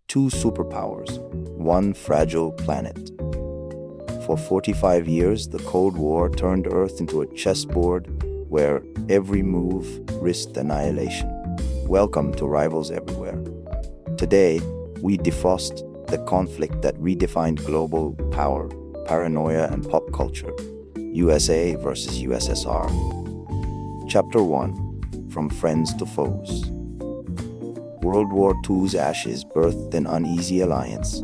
two superpowers, one fragile planet. For 45 years, the Cold War turned Earth into a chessboard where every move risked annihilation. Welcome to Rivals Everywhere. Today, we defrost the conflict that redefined global power, paranoia, and pop culture. USA versus USSR. Chapter 1. From Friends to Foes. World War II's ashes birthed an uneasy alliance,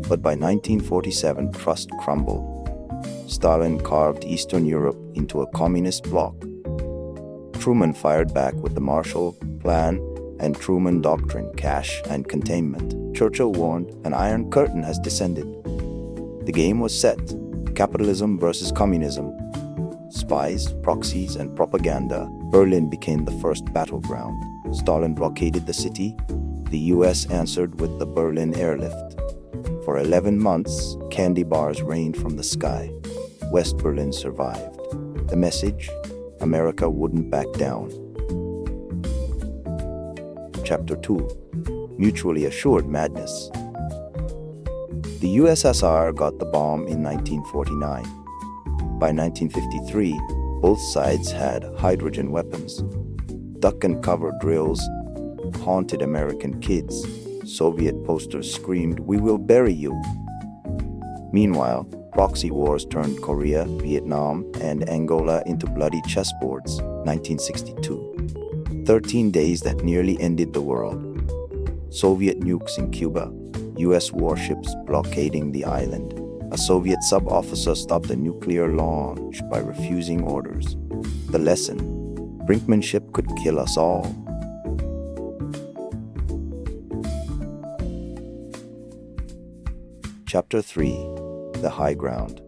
but by 1947 trust crumbled. Stalin carved Eastern Europe into a communist bloc. Truman fired back with the Marshall Plan and Truman Doctrine, cash and containment. Churchill warned, an iron curtain has descended. The game was set, capitalism versus communism. Spies, proxies, and propaganda. Berlin became the first battleground. Stalin blockaded the city. The US answered with the Berlin airlift. For 11 months, candy bars rained from the sky. West Berlin survived. The message? America wouldn't back down. Chapter 2. Mutually Assured Madness. The USSR got the bomb in 1949. By 1953, both sides had hydrogen weapons. Duck and cover drills haunted American kids. Soviet posters screamed, "We will bury you." Meanwhile, proxy wars turned Korea, Vietnam, and Angola into bloody chessboards. 1962. 13 days that nearly ended the world. Soviet nukes in Cuba, US warships blockading the island. A Soviet sub-officer stopped a nuclear launch by refusing orders. The lesson: brinkmanship could kill us all. Chapter 3. The High Ground.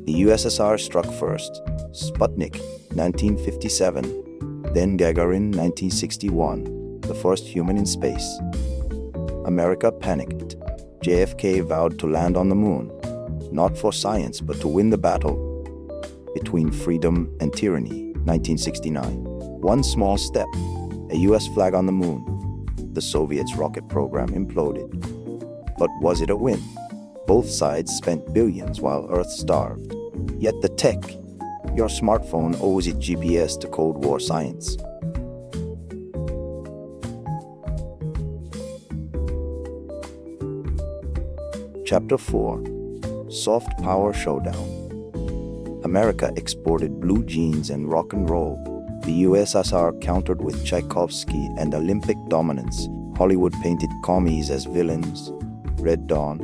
The USSR struck first. Sputnik, 1957. Then Gagarin, 1961. The first human in space. America panicked. JFK vowed to land on the moon, not for science, but to win the battle between freedom and tyranny. 1969. One small step, a US flag on the moon. The Soviets' rocket program imploded. But was it a win? Both sides spent billions while Earth starved. Yet the tech, your smartphone owes its GPS to Cold War science. Chapter 4. Soft Power Showdown. America exported blue jeans and rock and roll. The USSR countered with Tchaikovsky and Olympic dominance. Hollywood painted commies as villains. Red Dawn.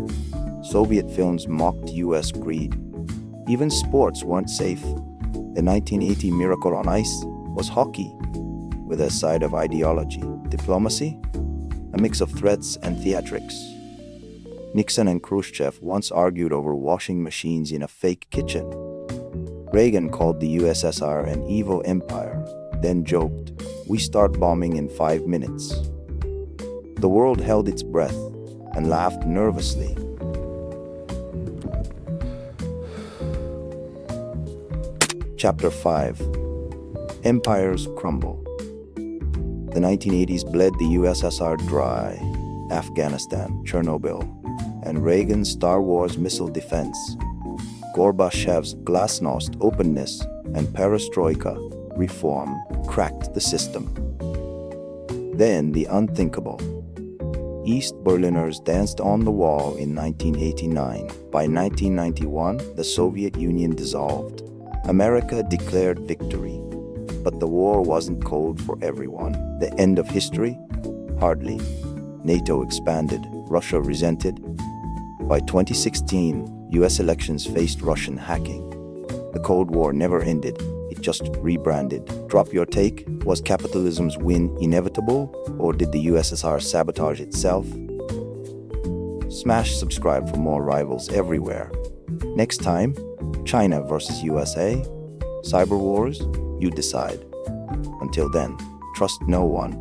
Soviet films mocked US greed. Even sports weren't safe. The 1980 Miracle on Ice was hockey, with a side of ideology. Diplomacy? A mix of threats and theatrics. Nixon and Khrushchev once argued over washing machines in a fake kitchen. Reagan called the USSR an evil empire, then joked, "We start bombing in 5 minutes." The world held its breath and laughed nervously. Chapter 5. Empires Crumble. The 1980s bled the USSR dry. Afghanistan, Chernobyl, and Reagan's Star Wars missile defense. Gorbachev's glasnost openness and perestroika reform cracked the system. Then the unthinkable. East Berliners danced on the wall in 1989. By 1991, the Soviet Union dissolved. America declared victory. But the war wasn't cold for everyone. The end of history? Hardly. NATO expanded. Russia resented. By 2016, US elections faced Russian hacking. The Cold War never ended. It just rebranded. Drop your take. Was capitalism's win inevitable, or did the USSR sabotage itself? Smash subscribe for more Rivals Everywhere. Next time, China versus USA, cyber wars, you decide. Until then, trust no one.